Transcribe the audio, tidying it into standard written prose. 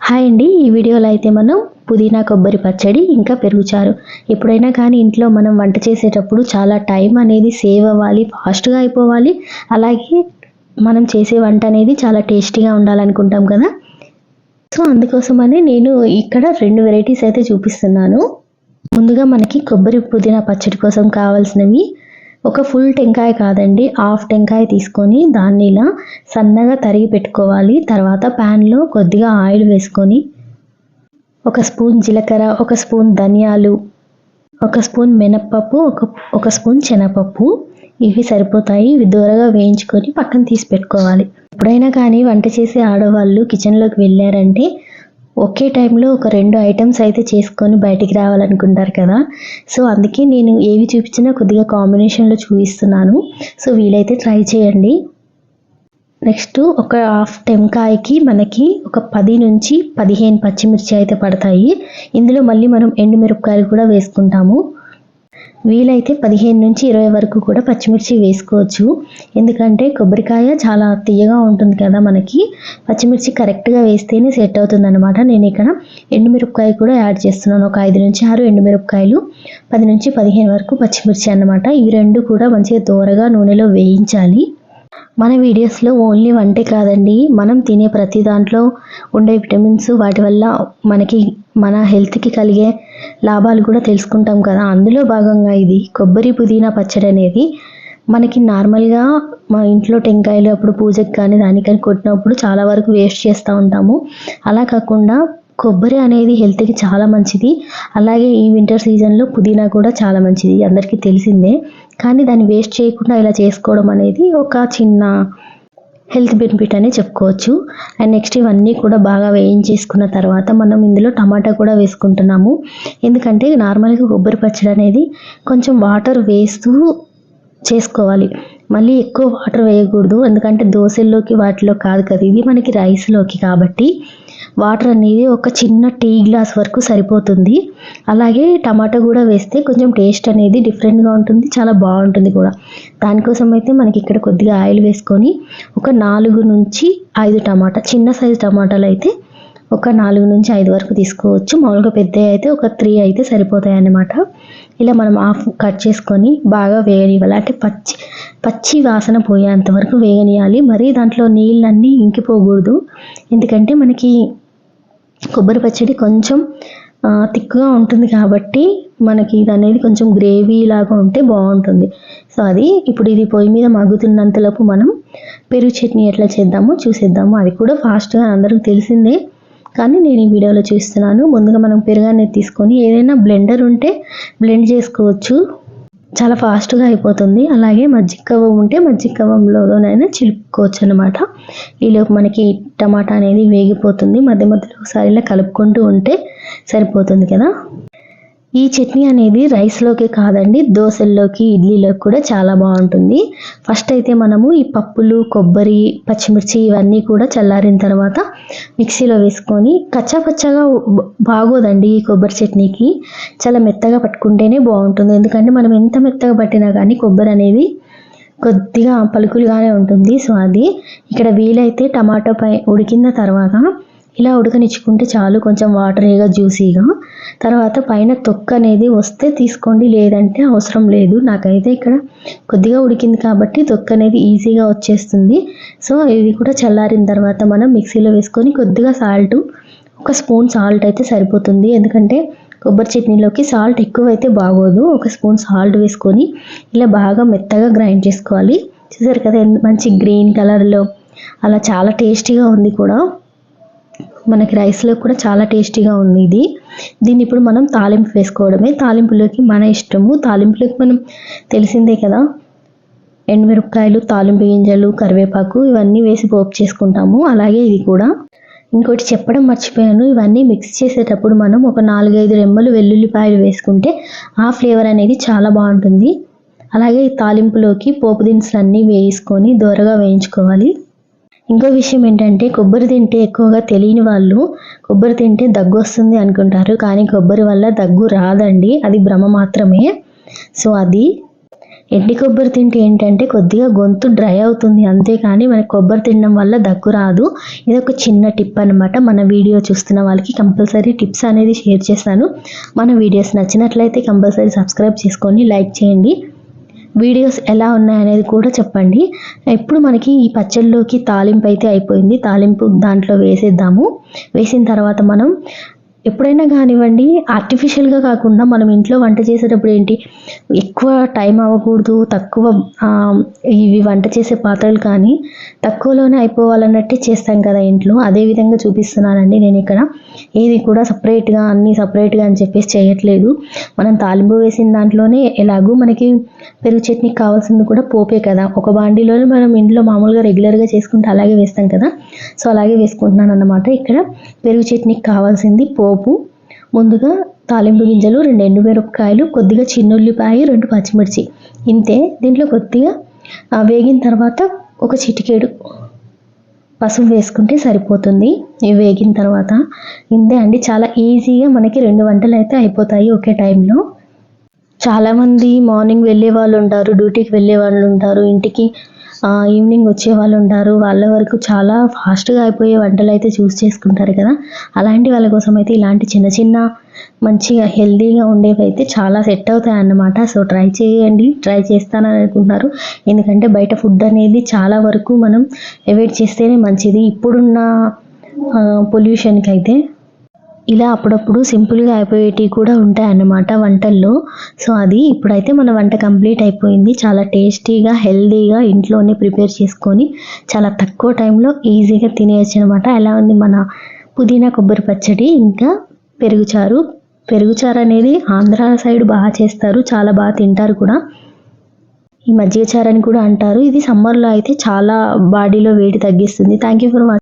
Hi అండి. ఈ వీడియోలో అయితే మనం పుదీనా కొబ్బరి పచ్చడి ఇంకా పెరుగుచారు ఎప్పుడైనా కానీ ఇంట్లో మనం వంట చేసేటప్పుడు చాలా టైం అనేది సేవ్ అవ్వాలి, ఫాస్ట్గా అయిపోవాలి. అలాగే మనం చేసే వంట అనేది చాలా టేస్టీగా ఉండాలనుకుంటాం కదా. సో అందుకోసమని నేను ఇక్కడ 2 వెరైటీస్ అయితే చూపిస్తున్నాను. ముందుగా మనకి కొబ్బరి పుదీనా పచ్చడి కోసం కావాల్సినవి ఒక ఫుల్ టెంకాయ కాదండి, హాఫ్ టెంకాయ తీసుకొని దాన్ని ఇలా సన్నగా తరిగి పెట్టుకోవాలి. తర్వాత ప్యాన్లో కొద్దిగా ఆయిల్ వేసుకొని ఒక స్పూన్ జీలకర్ర, ఒక స్పూన్ ధనియాలు, ఒక స్పూన్ మినప్పప్పు, ఒక స్పూన్ శనగపప్పు, ఇవి సరిపోతాయి. ఇవి దూరగా వేయించుకొని పక్కన తీసి పెట్టుకోవాలి. ఎప్పుడైనా కానీ వంట చేసే ఆడవాళ్ళు కిచెన్లోకి వెళ్ళారంటే ఒకే టైంలో ఒక 2 ఐటమ్స్ అయితే చేసుకొని బయటికి రావాలనుకుంటారు కదా. సో అందుకే నేను ఏవి చూపించినా కొద్దిగా కాంబినేషన్లో చూపిస్తున్నాను. సో వీలైతే ట్రై చేయండి. నెక్స్ట్ ఒక హాఫ్ టెంకాయకి మనకి ఒక 10 నుంచి 15 పచ్చిమిర్చి అయితే పడతాయి. ఇందులో మళ్ళీ మనం ఎండుమిరపకాయలు కూడా వేసుకుంటాము. వీలైతే 15 నుంచి 20 వరకు కూడా పచ్చిమిర్చి వేసుకోవచ్చు. ఎందుకంటే కొబ్బరికాయ చాలా తియ్యగా ఉంటుంది కదా, మనకి పచ్చిమిర్చి కరెక్ట్గా వేస్తేనే సెట్ అవుతుంది అనమాట. నేను ఇక్కడ ఎండుమిరపకాయ కూడా యాడ్ చేస్తున్నాను. ఒక 5 నుంచి 6 ఎండుమిరపకాయలు, 10 నుంచి 15 వరకు పచ్చిమిర్చి అన్నమాట. ఇవి రెండు కూడా మంచిగా దోరగా నూనెలో వేయించాలి. మన వీడియోస్లో ఓన్లీ వంటే కాదండి, మనం తినే ప్రతి దాంట్లో ఉండే విటమిన్స్, వాటి వల్ల మనకి మన హెల్త్కి కలిగే లాభాలు కూడా తెలుసుకుంటాం కదా. అందులో భాగంగా ఇది కొబ్బరి పుదీనా పచ్చడి అనేది మనకి నార్మల్గా మా ఇంట్లో టెంకాయలు అప్పుడు పూజకి కానీ దానికని కొట్టినప్పుడు చాలా వరకు వేస్ట్ చేస్తూ ఉంటాము. అలా కాకుండా కొబ్బరి అనేది హెల్త్కి చాలా మంచిది. అలాగే ఈ వింటర్ సీజన్లో పుదీనా కూడా చాలా మంచిది, అందరికీ తెలిసిందే. కానీ దాన్ని వేస్ట్ చేయకుండా ఇలా చేసుకోవడం అనేది ఒక చిన్న హెల్త్ బెనిఫిట్ అని చెప్పుకోవచ్చు. అండ్ నెక్స్ట్ ఇవన్నీ కూడా బాగా వేయించేసుకున్న తర్వాత మనం ఇందులో టమాటా కూడా వేసుకుంటున్నాము. ఎందుకంటే నార్మల్గా కొబ్బరి పచ్చడి అనేది కొంచెం వాటర్ వేస్తూ చేసుకోవాలి, మళ్ళీ ఎక్కువ వాటర్ వేయకూడదు. ఎందుకంటే దోశల్లోకి వాటిలో కాదు కదా, ఇది మనకి రైస్లోకి కాబట్టి వాటర్ అనేది ఒక చిన్న టీ గ్లాస్ వరకు సరిపోతుంది. అలాగే టమాటా కూడా వేస్తే కొంచెం టేస్ట్ అనేది డిఫరెంట్గా ఉంటుంది, చాలా బాగుంటుంది కూడా. దానికోసం అయితే మనకి ఇక్కడ కొద్దిగా ఆయిల్ వేసుకొని ఒక 4 నుంచి 5 టమాటా, చిన్న సైజు టమాటాలు అయితే ఒక 4 నుంచి 5 వరకు తీసుకోవచ్చు. మామూలుగా పెద్దవి అయితే ఒక 3 అయితే సరిపోతాయి అన్నమాట. ఇలా మనం హాఫ్ కట్ చేసుకొని బాగా వేగనివ్వాలి. అంటే పచ్చి వాసన పోయేంత వరకు వేగనియాలి. మరీ దాంట్లో నీళ్ళన్నీ ఇంకిపోకూడదు. ఎందుకంటే మనకి కొబ్బరి పచ్చడి కొంచెం తిక్కుగా ఉంటుంది కాబట్టి మనకి ఇది అనేది కొంచెం గ్రేవీ లాగా ఉంటే బాగుంటుంది. సో అది ఇప్పుడు ఇది పొయ్యి మీద మగ్గుతున్నంతలోపు మనం పెరుగు చట్నీ ఎట్లా చేద్దామో చూసేద్దాము. అది కూడా ఫాస్ట్గా అందరికీ తెలిసిందే, కానీ నేను ఈ వీడియోలో చూస్తున్నాను. ముందుగా మనం పెరుగాన్ని తీసుకొని ఏదైనా బ్లెండర్ ఉంటే బ్లెండ్ చేసుకోవచ్చు, చాలా ఫాస్ట్గా అయిపోతుంది. అలాగే మజ్జిగ కవ్వం ఉంటే మజ్జిగ కవ్వంలోనైనా చిలుపుకోవచ్చు అనమాట. ఈలోపు మనకి టమాటా అనేది వేగిపోతుంది. మధ్య మధ్యలో ఒకసారి ఇలా కలుపుకుంటూ ఉంటే సరిపోతుంది కదా. ఈ చట్నీ అనేది రైస్లోకి కాదండి, దోశల్లోకి, ఇడ్లీలోకి కూడా చాలా బాగుంటుంది. ఫస్ట్ అయితే మనము ఈ పప్పులు, కొబ్బరి, పచ్చిమిర్చి ఇవన్నీ కూడా చల్లారిన తర్వాత మిక్సీలో వేసుకొని, కచ్చాపచ్చాగా బాగోదండి ఈ కొబ్బరి చట్నీకి, చాలా మెత్తగా పట్టుకుంటేనే బాగుంటుంది. ఎందుకంటే మనం ఎంత మెత్తగా పట్టినా కానీ కొబ్బరి అనేది కొద్దిగా పలుకులుగానే ఉంటుంది. సో అది ఇక్కడ వీలైతే టమాటో ఉడికిన తర్వాత ఇలా ఉడకనిచ్చుకుంటే చాలు, కొంచెం వాటరీగా, జ్యూసీగా. తర్వాత పైన తొక్క అనేది వస్తే తీసుకోండి, లేదంటే అవసరం లేదు. నాకైతే ఇక్కడ కొద్దిగా ఉడికింది కాబట్టి తొక్క అనేది ఈజీగా వచ్చేస్తుంది. సో ఇది కూడా చల్లారిన తర్వాత మనం మిక్సీలో వేసుకొని కొద్దిగా సాల్ట్, ఒక స్పూన్ సాల్ట్ అయితే సరిపోతుంది. ఎందుకంటే కొబ్బరి చట్నీలోకి సాల్ట్ ఎక్కువైతే బాగోదు. ఒక స్పూన్ సాల్ట్ వేసుకొని ఇలా బాగా మెత్తగా గ్రైండ్ చేసుకోవాలి. చూసారు కదా మంచి గ్రీన్ కలర్లో, అలా చాలా టేస్టీగా ఉంది కూడా. మనకి రైస్లో కూడా చాలా టేస్టీగా ఉంది ఇది. దీన్ని ఇప్పుడు మనం తాలింపు వేసుకోవడమే. తాలింపులోకి మన ఇష్టము. తాలింపులోకి మనం తెలిసిందే కదా, ఎండుమిరపకాయలు, తాలింపు గింజలు, కరివేపాకు ఇవన్నీ వేసి పోపు చేసుకుంటాము. అలాగే ఇది కూడా. ఇంకోటి చెప్పడం మర్చిపోయాను, ఇవన్నీ మిక్స్ చేసేటప్పుడు మనం ఒక 4-5 రెమ్మలు వెల్లుల్లిపాయలు వేసుకుంటే ఆ ఫ్లేవర్ అనేది చాలా బాగుంటుంది. అలాగే ఈ తాలింపులోకి పోపు దినుసులు అన్నీ వేసుకొని దోరగా వేయించుకోవాలి. ఇంకో విషయం ఏంటంటే కొబ్బరి తింటే ఎక్కువగా తెలియని వాళ్ళు కొబ్బరి తింటే దగ్గు వస్తుంది అనుకుంటారు, కానీ కొబ్బరి వల్ల దగ్గు రాదండి, అది భ్రమ మాత్రమే. సో అది ఎండి కొబ్బరి తింటే ఏంటంటే కొద్దిగా గొంతు డ్రై అవుతుంది, అంతేకాని మనకి కొబ్బరి తినడం వల్ల దగ్గు రాదు. ఇది ఒక చిన్న టిప్ అనమాట. మన వీడియో చూస్తున్న వాళ్ళకి కంపల్సరీ టిప్స్ అనేది షేర్ చేస్తాను. మన వీడియోస్ నచ్చినట్లయితే కంపల్సరీ సబ్స్క్రైబ్ చేసుకొని లైక్ చేయండి. వీడియోస్ ఎలా ఉన్నాయనేది కూడా చెప్పండి. ఇప్పుడు మనకి ఈ పచ్చడిలోకి తాలింపు అయితే అయిపోయింది. తాలింపు దాంట్లో వేసేద్దాము. వేసిన తర్వాత మనం ఎప్పుడైనా కానివ్వండి, ఆర్టిఫిషియల్గా కాకుండా మనం ఇంట్లో వంట చేసేటప్పుడు ఏంటి, ఎక్కువ టైం అవ్వకూడదు, తక్కువ ఇవి వంట చేసే పాత్రలు కానీ తక్కువలోనే అయిపోవాలన్నట్టే చేస్తాం కదా ఇంట్లో. అదే విధంగా చూపిస్తున్నానండి నేను ఇక్కడ. ఏది కూడా సపరేట్గా అన్నీ సపరేట్గా అని చెప్పేసి చేయట్లేదు. మనం తాలింపు వేసిన దాంట్లోనే ఎలాగూ మనకి పెరుగు చట్నీకి కావాల్సింది కూడా పోపే కదా, ఒక బాండీలోనే మనం ఇంట్లో మామూలుగా రెగ్యులర్గా చేసుకుంటే అలాగే వేస్తాం కదా, సో అలాగే వేసుకుంటున్నాను అన్నమాట. ఇక్కడ పెరుగు చట్నీకి కావాల్సింది పోపు, ముందుగా తాలింపు గింజలు, 2 ఎండుమిరపకాయలు, కొద్దిగా చిన్నుల్లిపాయ, 2 పచ్చిమిర్చి, ఇంతే. దీంట్లో కొద్దిగా వేగిన తర్వాత ఒక చిటికెడు పసుపు వేసుకుంటే సరిపోతుంది. ఇవి వేగిన తర్వాత ఇంతే అండి. చాలా ఈజీగా మనకి 2 వంటలు అయితే అయిపోతాయి ఒకే టైంలో. చాలామంది మార్నింగ్ వెళ్ళే వాళ్ళు ఉంటారు, డ్యూటీకి వెళ్ళే వాళ్ళు ఉంటారు, ఇంటికి ఈవినింగ్ వచ్చే వాళ్ళు ఉంటారు. వాళ్ళ వరకు చాలా ఫాస్ట్గా అయిపోయే వంటలు అయితే చూస్ చేసుకుంటారు కదా, అలాంటి వాళ్ళ కోసం అయితే ఇలాంటి చిన్న చిన్న మంచిగా హెల్తీగా ఉండేవి అయితే చాలా సెట్ అవుతాయి అన్నమాట. సో ట్రై చేయండి. ట్రై చేస్తానని అనుకుంటున్నారు, ఎందుకంటే బయట ఫుడ్ అనేది చాలా వరకు మనం అవాయిడ్ చేస్తేనే మంచిది ఇప్పుడున్న పొల్యూషన్కి అయితే. ఇలా అప్పుడప్పుడు సింపుల్గా అయిపోయేటివి కూడా ఉంటాయన్నమాట వంటల్లో. సో అది ఇప్పుడైతే మన వంట కంప్లీట్ అయిపోయింది. చాలా టేస్టీగా హెల్తీగా ఇంట్లోనే ప్రిపేర్ చేసుకొని చాలా తక్కువ టైంలో ఈజీగా తినేయచ్చు అనమాట. ఎలా ఉంది మన పుదీనా కొబ్బరి పచ్చడి ఇంకా పెరుగుచారు. పెరుగుచారు అనేది ఆంధ్ర సైడ్ బాగా చేస్తారు, చాలా బాగా తింటారు కూడా. ఈ మజ్జిగ చారు అని కూడా అంటారు. ఇది సమ్మర్లో అయితే చాలా బాడీలో వేడి తగ్గిస్తుంది. Thank you for watching.